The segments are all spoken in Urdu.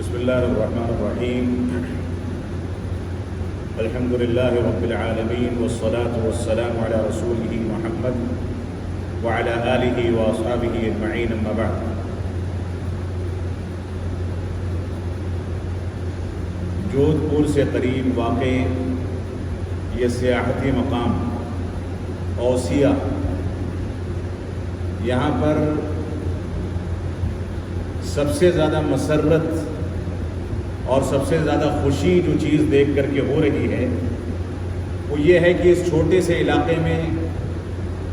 بسم الله الرحمن الرحيم. الحمد لله رب العالمين والصلاة والسلام على رسوله محمد وعلى آله وأصحابه أجمعين، أما بعد. جودھ پور سے قریب واقع یہ سیاحتی مقام اوسیہ، یہاں پر سب سے زیادہ مسرت اور سب سے زیادہ خوشی جو چیز دیکھ کر کے ہو رہی ہے وہ یہ ہے کہ اس چھوٹے سے علاقے میں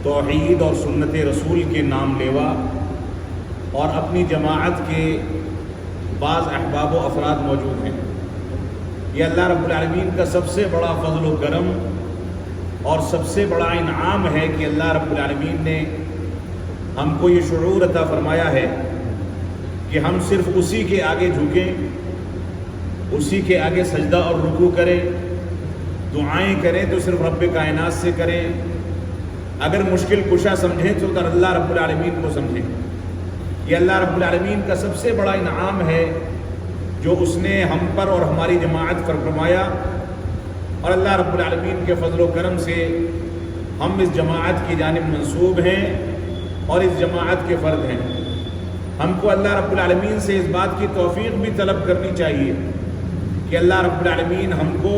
توحید اور سنت رسول کے نام لیوا اور اپنی جماعت کے بعض احباب و افراد موجود ہیں. یہ اللہ رب العالمین کا سب سے بڑا فضل و کرم اور سب سے بڑا انعام ہے کہ اللہ رب العالمین نے ہم کو یہ شعور عطا فرمایا ہے کہ ہم صرف اسی کے آگے جھکیں، اسی کے آگے سجدہ اور رکوع کریں، دعائیں کریں تو صرف رب کائنات سے کریں، اگر مشکل کشا سمجھیں تو اللہ رب العالمین کو سمجھیں. یہ اللہ رب العالمین کا سب سے بڑا انعام ہے جو اس نے ہم پر اور ہماری جماعت پر فرمایا، اور اللہ رب العالمین کے فضل و کرم سے ہم اس جماعت کی جانب منسوب ہیں اور اس جماعت کے فرد ہیں. ہم کو اللہ رب العالمین سے اس بات کی توفیق بھی طلب کرنی چاہیے کہ اللہ رب العالمین ہم کو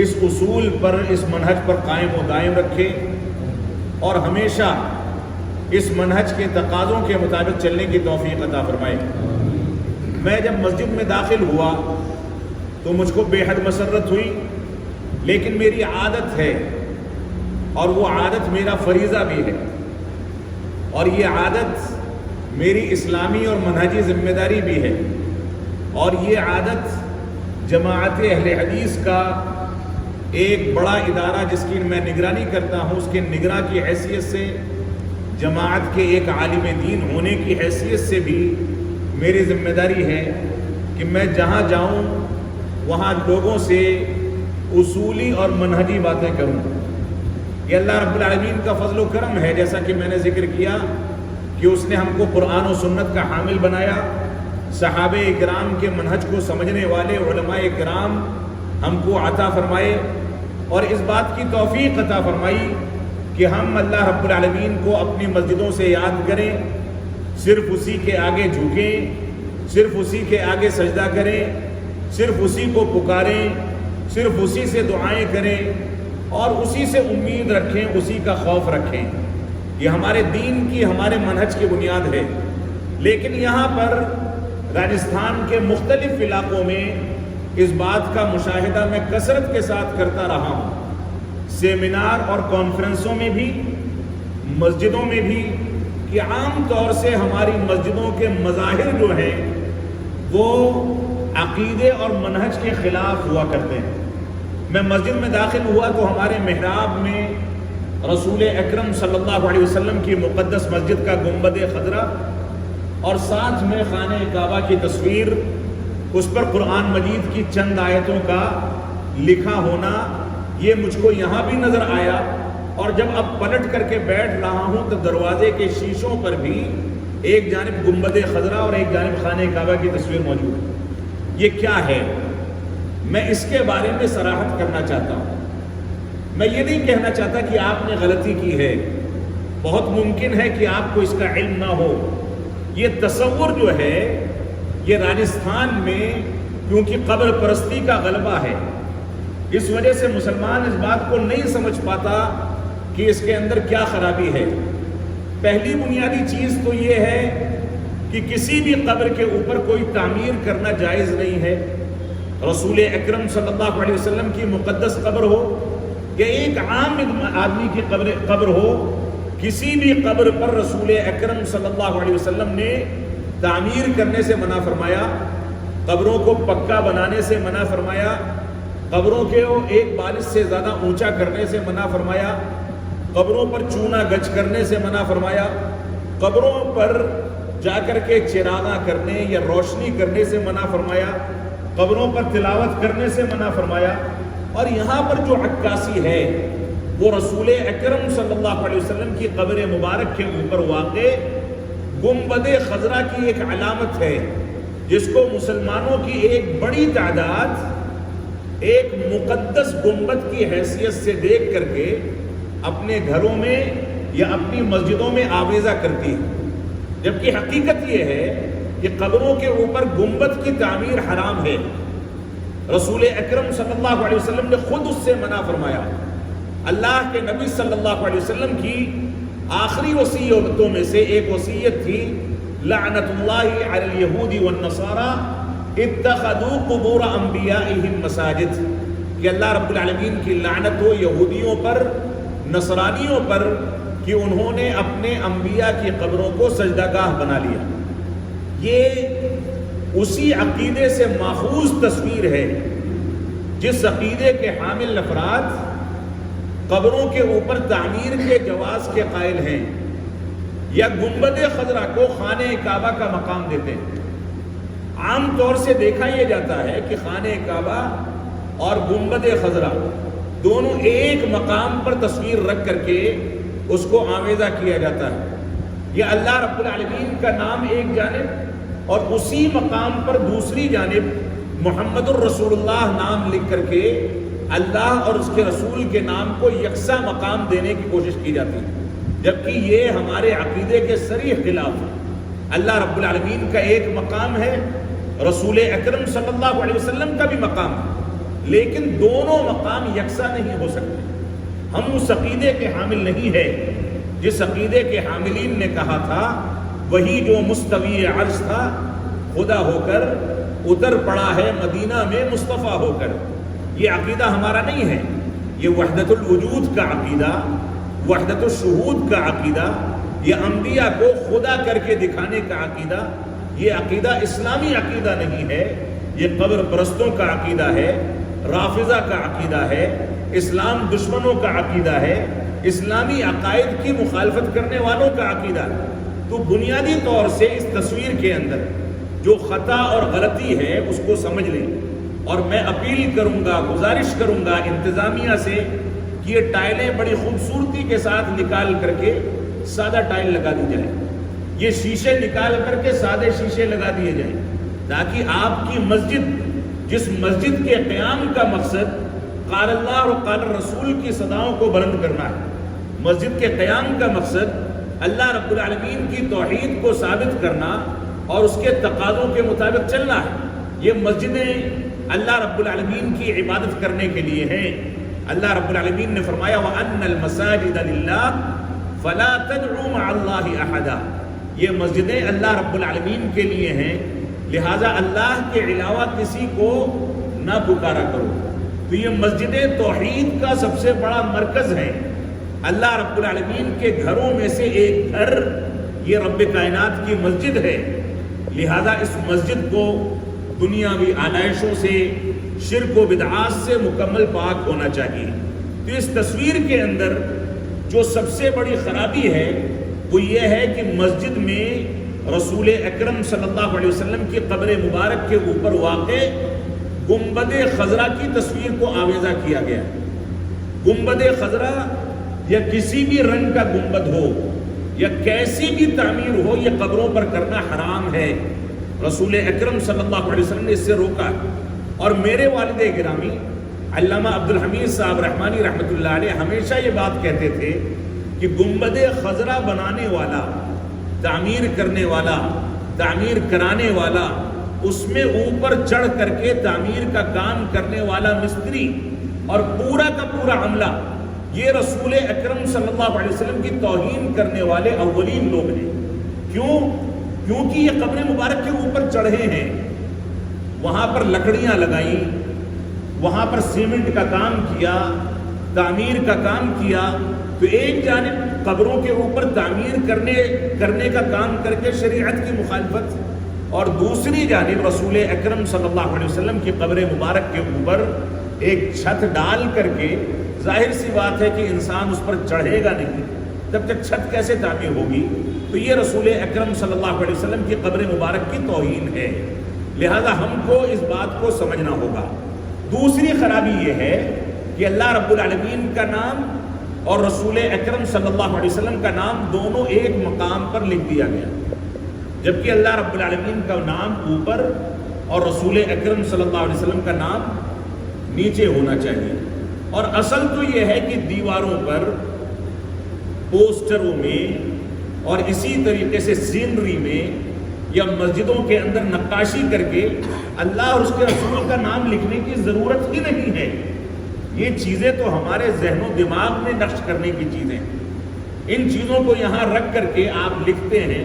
اس اصول پر، اس منہج پر قائم و دائم رکھے اور ہمیشہ اس منہج کے تقاضوں کے مطابق چلنے کی توفیق عطا فرمائے. میں جب مسجد میں داخل ہوا تو مجھ کو بے حد مسرت ہوئی، لیکن میری عادت ہے اور وہ عادت میرا فریضہ بھی ہے، اور یہ عادت میری اسلامی اور منہجی ذمہ داری بھی ہے، اور یہ عادت جماعت اہل حدیث کا ایک بڑا ادارہ جس کی میں نگرانی کرتا ہوں، اس کے نگراں کی حیثیت سے، جماعت کے ایک عالم دین ہونے کی حیثیت سے بھی میری ذمہ داری ہے کہ میں جہاں جاؤں وہاں لوگوں سے اصولی اور منہجی باتیں کروں. یہ اللہ رب العالمین کا فضل و کرم ہے، جیسا کہ میں نے ذکر کیا کہ اس نے ہم کو قرآن و سنت کا حامل بنایا، صحابہ اکرام کے منہج کو سمجھنے والے علماء اکرام ہم کو عطا فرمائے، اور اس بات کی توفیق عطا فرمائی کہ ہم اللہ رب العالمین کو اپنی مسجدوں سے یاد کریں، صرف اسی کے آگے جھکیں، صرف اسی کے آگے سجدہ کریں، صرف اسی کو پکاریں، صرف اسی سے دعائیں کریں اور اسی سے امید رکھیں، اسی کا خوف رکھیں. یہ ہمارے دین کی، ہمارے منہج کی بنیاد ہے. لیکن یہاں پر راجستھان کے مختلف علاقوں میں اس بات کا مشاہدہ میں کثرت کے ساتھ کرتا رہا ہوں، سیمینار اور کانفرنسوں میں بھی، مسجدوں میں بھی، کہ عام طور سے ہماری مسجدوں کے مظاہر جو ہیں وہ عقیدے اور منہج کے خلاف ہوا کرتے ہیں. میں مسجد میں داخل ہوا تو ہمارے محراب میں رسول اکرم صلی اللہ علیہ وسلم کی مقدس مسجد کا گنبد خضرا اور ساتھ میں خانہ کعبہ کی تصویر، اس پر قرآن مجید کی چند آیتوں کا لکھا ہونا، یہ مجھ کو یہاں بھی نظر آیا. اور جب اب پلٹ کر کے بیٹھ رہا ہوں تو دروازے کے شیشوں پر بھی ایک جانب گنبد خضرا اور ایک جانب خانہ کعبہ کی تصویر موجود ہے. یہ کیا ہے؟ میں اس کے بارے میں صراحت کرنا چاہتا ہوں. میں یہ نہیں کہنا چاہتا کہ آپ نے غلطی کی ہے، بہت ممکن ہے کہ آپ کو اس کا علم نہ ہو. یہ تصور جو ہے یہ راجستھان میں کیونکہ قبر پرستی کا غلبہ ہے، اس وجہ سے مسلمان اس بات کو نہیں سمجھ پاتا کہ اس کے اندر کیا خرابی ہے. پہلی بنیادی چیز تو یہ ہے کہ کسی بھی قبر کے اوپر کوئی تعمیر کرنا جائز نہیں ہے. رسول اکرم صلی اللہ علیہ وسلم کی مقدس قبر ہو یا ایک عام آدمی کی قبر ہو، کسی بھی قبر پر رسول اکرم صلی اللہ علیہ وسلم نے تعمیر کرنے سے منع فرمایا، قبروں کو پکا بنانے سے منع فرمایا، قبروں کے ایک بالش سے زیادہ اونچا کرنے سے منع فرمایا، قبروں پر چونا گچ کرنے سے منع فرمایا، قبروں پر جا کر کے چراغاں کرنے یا روشنی کرنے سے منع فرمایا، قبروں پر تلاوت کرنے سے منع فرمایا. اور یہاں پر جو عکاسی ہے وہ رسول اکرم صلی اللہ علیہ وسلم کی قبر مبارک کے اوپر واقع گنبد خضرا کی ایک علامت ہے. جس کو مسلمانوں کی ایک بڑی تعداد ایک مقدس گنبد کی حیثیت سے دیکھ کر کے اپنے گھروں میں یا اپنی مسجدوں میں آویزہ کرتی ہے، جبکہ حقیقت یہ ہے کہ قبروں کے اوپر گنبد کی تعمیر حرام ہے۔ رسول اکرم صلی اللہ علیہ وسلم نے خود اس سے منع فرمایا۔ اللہ کے نبی صلی اللہ علیہ وسلم کی آخری وصیتوں میں سے ایک وصیت تھی، لعنت اللہ علی الیہود والنصارى اتخذوا قبور انبیائہم مساجد، کہ اللہ رب العالمین کی لعنت ہو یہودیوں پر، نصرانیوں پر، کہ انہوں نے اپنے انبیاء کی قبروں کو سجدہ گاہ بنا لیا۔ یہ اسی عقیدے سے ماخوذ تصویر ہے جس عقیدے کے حامل افراد قبروں کے اوپر تعمیر کے جواز کے قائل ہیں یا گنبد خضرا کو خانہ کعبہ کا مقام دیتے ہیں۔ عام طور سے دیکھا یہ جاتا ہے کہ خانہ کعبہ اور گنبد خضرا دونوں ایک مقام پر تصویر رکھ کر کے اس کو آویزہ کیا جاتا ہے۔ یہ اللہ رب العالمین کا نام ایک جانب اور اسی مقام پر دوسری جانب محمد الرسول اللہ نام لکھ کر کے اللہ اور اس کے رسول کے نام کو یکساں مقام دینے کی کوشش کی جاتی ہے، جبکہ یہ ہمارے عقیدے کے صریح خلاف ہے۔ اللہ رب العالمین کا ایک مقام ہے، رسول اکرم صلی اللہ علیہ وسلم کا بھی مقام ہے، لیکن دونوں مقام یکساں نہیں ہو سکتے۔ ہم اس عقیدے کے حامل نہیں ہے جس عقیدے کے حاملین نے کہا تھا وہی جو مستوی عرش تھا خدا ہو کر اتر پڑا ہے مدینہ میں مصطفیٰ ہو کر۔ یہ عقیدہ ہمارا نہیں ہے، یہ وحدت الوجود کا عقیدہ، وحدت الشہود کا عقیدہ، یہ انبیاء کو خدا کر کے دکھانے کا عقیدہ، یہ عقیدہ اسلامی عقیدہ نہیں ہے، یہ قبر پرستوں کا عقیدہ ہے، رافضہ کا عقیدہ ہے، اسلام دشمنوں کا عقیدہ ہے، اسلامی عقائد کی مخالفت کرنے والوں کا عقیدہ ہے۔ تو بنیادی طور سے اس تصویر کے اندر جو خطا اور غلطی ہے اس کو سمجھ لیں، اور میں اپیل کروں گا، گزارش کروں گا انتظامیہ سے کہ یہ ٹائلیں بڑی خوبصورتی کے ساتھ نکال کر کے سادہ ٹائل لگا دی جائے، یہ شیشے نکال کر کے سادے شیشے لگا دیے جائیں، تاکہ آپ کی مسجد، جس مسجد کے قیام کا مقصد قال اللہ اور قال رسول کی صداؤں کو بلند کرنا ہے، مسجد کے قیام کا مقصد اللہ رب العالمین کی توحید کو ثابت کرنا اور اس کے تقاضوں کے مطابق چلنا ہے۔ یہ مسجدیں اللہ رب العالمین کی عبادت کرنے کے لیے ہیں۔ اللہ رب العالمین نے فرمایا وَأَنَّ الْمَسَاجِدَ لِلَّهِ فَلَا تَدْعُوا مَعَ اللَّهِ أَحَدًا، یہ مسجدیں اللہ رب العالمین کے لیے ہیں، لہٰذا اللہ کے علاوہ کسی کو نہ پکارا کرو۔ تو یہ مسجدیں توحید کا سب سے بڑا مرکز ہیں۔ اللہ رب العالمین کے گھروں میں سے ایک گھر یہ رب کائنات کی مسجد ہے، لہذا اس مسجد کو دنیاوی آلائشوں سے، شرک و بدعات سے مکمل پاک ہونا چاہیے۔ تو اس تصویر کے اندر جو سب سے بڑی خرابی ہے وہ یہ ہے کہ مسجد میں رسول اکرم صلی اللہ علیہ وسلم کی قبر مبارک کے اوپر واقع گنبد خضرا کی تصویر کو آویزہ کیا گیا۔ گنبد خضرا یا کسی بھی رنگ کا گنبد ہو یا کیسی بھی تعمیر ہو، یہ قبروں پر کرنا حرام ہے۔ رسول اکرم صلی اللہ علیہ وسلم نے اس سے روکا، اور میرے والد گرامی علامہ عبدالحمید صاحب رحمانی رحمۃ اللہ علیہ ہمیشہ یہ بات کہتے تھے کہ گنبد خضرا بنانے والا، تعمیر کرنے والا، تعمیر کرانے والا، اس میں اوپر چڑھ کر کے تعمیر کا کام کرنے والا مستری اور پورا کا پورا عملہ، یہ رسول اکرم صلی اللہ علیہ وسلم کی توہین کرنے والے اولین لوگ ہیں۔ کیونکہ یہ قبر مبارک کے اوپر چڑھے ہیں، وہاں پر لکڑیاں لگائیں، وہاں پر سیمنٹ کا کام کیا، تعمیر کا کام کیا، تو ایک جانب قبروں کے اوپر تعمیر کرنے کا کام کر کے شریعت کی مخالفت، اور دوسری جانب رسول اکرم صلی اللہ علیہ وسلم کی قبر مبارک کے اوپر ایک چھت ڈال کر کے، ظاہر سی بات ہے کہ انسان اس پر چڑھے گا نہیں، تب تک چھت کیسے تعمیر ہوگی؟ تو یہ رسول اکرم صلی اللہ علیہ وسلم کی قبر مبارک کی توہین ہے، لہذا ہم کو اس بات کو سمجھنا ہوگا۔ دوسری خرابی یہ ہے کہ اللہ رب العالمین کا نام اور رسول اکرم صلی اللہ علیہ وسلم کا نام دونوں ایک مقام پر لکھ دیا گیا۔ جبکہ اللہ رب العالمین کا نام اوپر اور رسول اکرم صلی اللہ علیہ وسلم کا نام نیچے ہونا چاہیے. اور اصل تو یہ ہے کہ دیواروں پر، پوسٹروں میں اور اسی طریقے سے سینری میں یا مسجدوں کے اندر نقاشی کر کے اللہ اور اس کے رسول کا نام لکھنے کی ضرورت ہی نہیں ہے. یہ چیزیں تو ہمارے ذہن و دماغ میں نقش کرنے کی چیزیں. ان چیزوں کو یہاں رکھ کر کے آپ لکھتے ہیں،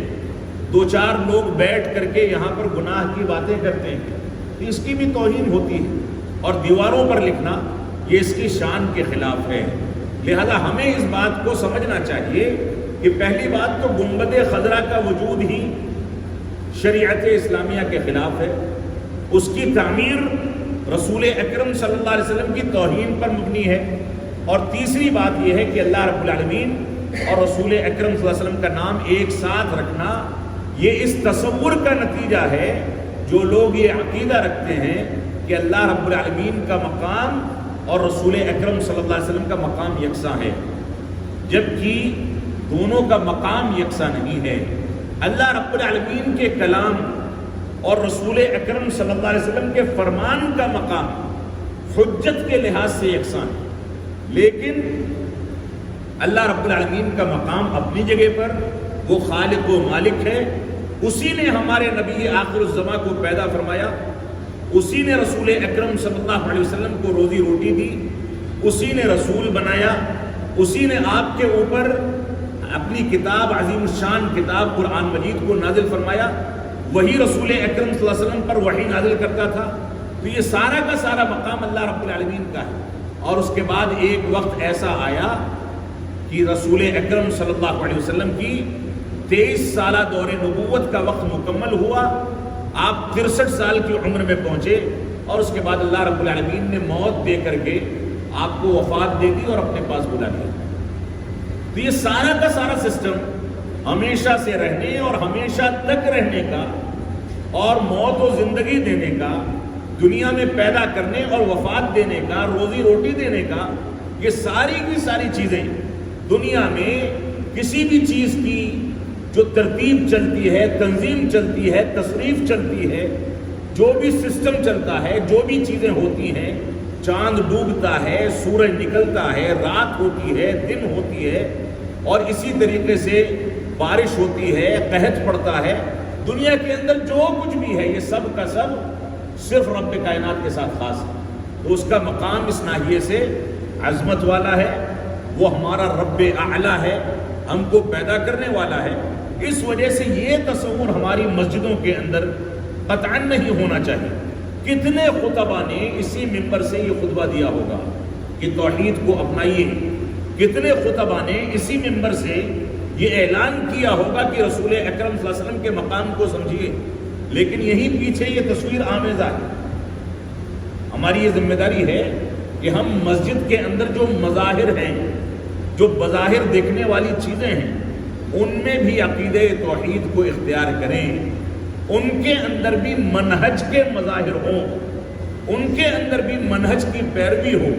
دو چار لوگ بیٹھ کر کے یہاں پر گناہ کی باتیں کرتے ہیں، اس کی بھی توہین ہوتی ہے. اور دیواروں پر لکھنا یہ اس کی شان کے خلاف ہے. لہذا ہمیں اس بات کو سمجھنا چاہیے کہ پہلی بات تو گنبد خضرا کا وجود ہی شریعت اسلامیہ کے خلاف ہے. اس کی تعمیر رسول اکرم صلی اللہ علیہ وسلم کی توہین پر مبنی ہے. اور تیسری بات یہ ہے کہ اللہ رب العالمین اور رسول اکرم صلی اللہ علیہ وسلم کا نام ایک ساتھ رکھنا یہ اس تصور کا نتیجہ ہے جو لوگ یہ عقیدہ رکھتے ہیں کہ اللہ رب العالمین کا مقام اور رسول اکرم صلی اللہ علیہ وسلم کا مقام یکساں ہے، جبکہ دونوں کا مقام یکساں نہیں ہے. اللہ رب العالمین کے کلام اور رسول اکرم صلی اللہ علیہ وسلم کے فرمان کا مقام حجت کے لحاظ سے یکساں ہے، لیکن اللہ رب العالمین کا مقام اپنی جگہ پر، وہ خالق و مالک ہے. اسی نے ہمارے نبی آخر الزماں کو پیدا فرمایا، اسی نے رسول اکرم صلی اللہ علیہ وسلم کو روزی روٹی دی، اسی نے رسول بنایا، اسی نے آپ کے اوپر اپنی کتاب عظیم الشان کتاب قرآن مجید کو نازل فرمایا. وہی رسول اکرم صلی اللہ علیہ وسلم پر وحی نازل کرتا تھا. تو یہ سارا کا سارا مقام اللہ رب العالمین کا ہے. اور اس کے بعد ایک وقت ایسا آیا کہ رسول اکرم صلی اللہ علیہ وسلم کی 23 سالہ دور نبوت کا وقت مکمل ہوا. آپ 63 سال کی عمر میں پہنچے اور اس کے بعد اللہ رب العالمین نے موت دے کر کے آپ کو وفات دے دی اور اپنے پاس بلا لیا. تو یہ سارا کا سارا سسٹم ہمیشہ سے رہنے اور ہمیشہ تک رہنے کا اور موت و زندگی دینے کا، دنیا میں پیدا کرنے اور وفات دینے کا، روزی روٹی دینے کا، یہ ساری کی ساری چیزیں دنیا میں کسی بھی چیز کی جو ترتیب چلتی ہے، تنظیم چلتی ہے، تصریف چلتی ہے، جو بھی سسٹم چلتا ہے، جو بھی چیزیں ہوتی ہیں، چاند ڈوبتا ہے، سورج نکلتا ہے، رات ہوتی ہے، دن ہوتی ہے، اور اسی طریقے سے بارش ہوتی ہے، قحط پڑتا ہے، دنیا کے اندر جو کچھ بھی ہے یہ سب کا سب صرف رب کائنات کے ساتھ خاص ہے. تو اس کا مقام اس ناحیے سے عظمت والا ہے. وہ ہمارا رب اعلیٰ ہے، ہم کو پیدا کرنے والا ہے. اس وجہ سے یہ تصور ہماری مسجدوں کے اندر قطعاً نہیں ہونا چاہیے. کتنے خطبہ نے اسی ممبر سے یہ خطبہ دیا ہوگا کہ توحید کو اپنائیے. کتنے خطبہ نے اسی ممبر سے یہ اعلان کیا ہوگا کہ رسول اکرم صلی اللہ علیہ وسلم کے مقام کو سمجھیے. لیکن یہیں پیچھے یہ تصویر آمیزہ ہے. ہماری یہ ذمہ داری ہے کہ ہم مسجد کے اندر جو مظاہر ہیں، جو بظاہر دیکھنے والی چیزیں ہیں، ان میں بھی عقیدہ توحید کو اختیار کریں. ان کے اندر بھی منہج کے مظاہر ہوں، ان کے اندر بھی منہج کی پیروی ہو،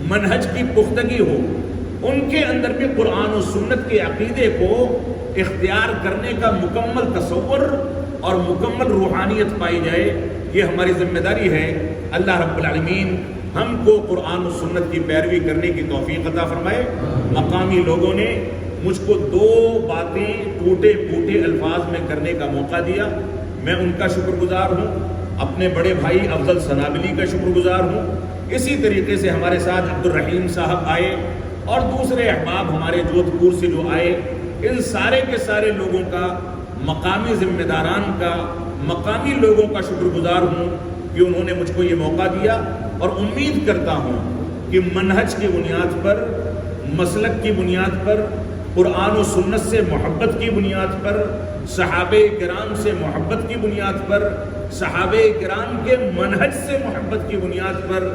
منہج کی پختگی ہو، ان کے اندر بھی قرآن و سنت کے عقیدے کو اختیار کرنے کا مکمل تصور اور مکمل روحانیت پائی جائے. یہ ہماری ذمہ داری ہے. اللہ رب العالمین ہم کو قرآن و سنت کی پیروی کرنے کی توفیق عطا فرمائے. مقامی لوگوں نے مجھ کو 2 باتیں ٹوٹے پھوٹے الفاظ میں کرنے کا موقع دیا. میں ان کا شکر گزار ہوں. اپنے بڑے بھائی افضل سنابلی کا شکر گزار ہوں. اسی طریقے سے ہمارے ساتھ عبد الرحیم صاحب آئے اور دوسرے احباب ہمارے جودھ پور سے جو آئے. ان سارے کے سارے لوگوں کا، مقامی ذمہ داران کا، مقامی لوگوں کا شکر گزار ہوں کہ انہوں نے مجھ کو یہ موقع دیا. اور امید کرتا ہوں کہ منہج کی بنیاد پر، مسلک کی بنیاد پر، قرآن و سنت سے محبت کی بنیاد پر، صحابہ کرام سے محبت کی بنیاد پر، صحابہ کرام کے منہج سے محبت کی بنیاد پر،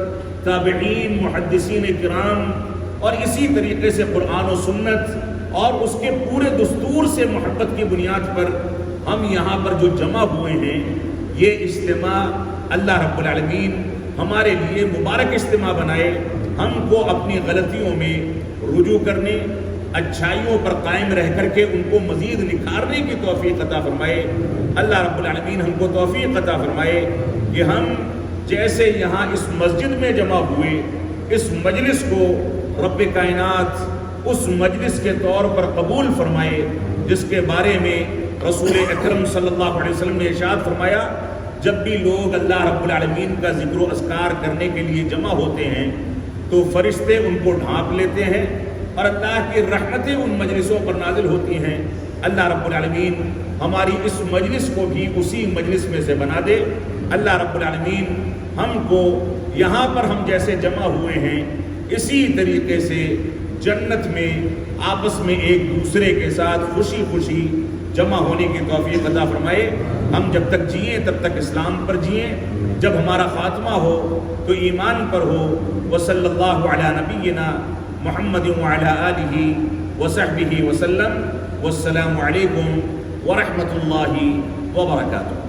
تابعین، محدثین کرام، اور اسی طریقے سے قرآن و سنت اور اس کے پورے دستور سے محبت کی بنیاد پر ہم یہاں پر جو جمع ہوئے ہیں، یہ اجتماع اللہ رب العالمین ہمارے لیے مبارک اجتماع بنائے. ہم کو اپنی غلطیوں میں رجوع کرنے، اچھائیوں پر قائم رہ کر کے ان کو مزید نکھارنے کی توفیق عطا فرمائے۔ اللہ رب العالمین ہم کو توفیق عطا فرمائے کہ ہم جیسے یہاں اس مسجد میں جمع ہوئے، اس مجلس کو رب کائنات اس مجلس کے طور پر قبول فرمائے جس کے بارے میں رسول اکرم صلی اللہ علیہ وسلم نے ارشاد فرمایا، جب بھی لوگ اللہ رب العالمین کا ذکر و اذکار کرنے کے لیے جمع ہوتے ہیں تو فرشتے ان کو ڈھانپ لیتے ہیں اور اللہ کی رحمتیں ان مجلسوں پر نازل ہوتی ہیں۔ اللہ رب العالمین ہماری اس مجلس کو بھی اسی مجلس میں سے بنا دے۔ اللہ رب العالمین ہم کو یہاں پر ہم جیسے جمع ہوئے ہیں اسی طریقے سے جنت میں آپس میں ایک دوسرے کے ساتھ خوشی خوشی جمع ہونے کی توفیق عطا فرمائے۔ ہم جب تک جئیں تب تک اسلام پر جئیں، جب ہمارا خاتمہ ہو تو ایمان پر ہو۔ وصلی اللہ علی نبینا محمد وعلی آلہ وصحبہ وسلم۔ والسلام علیکم ورحمۃ اللہ وبرکاتہ۔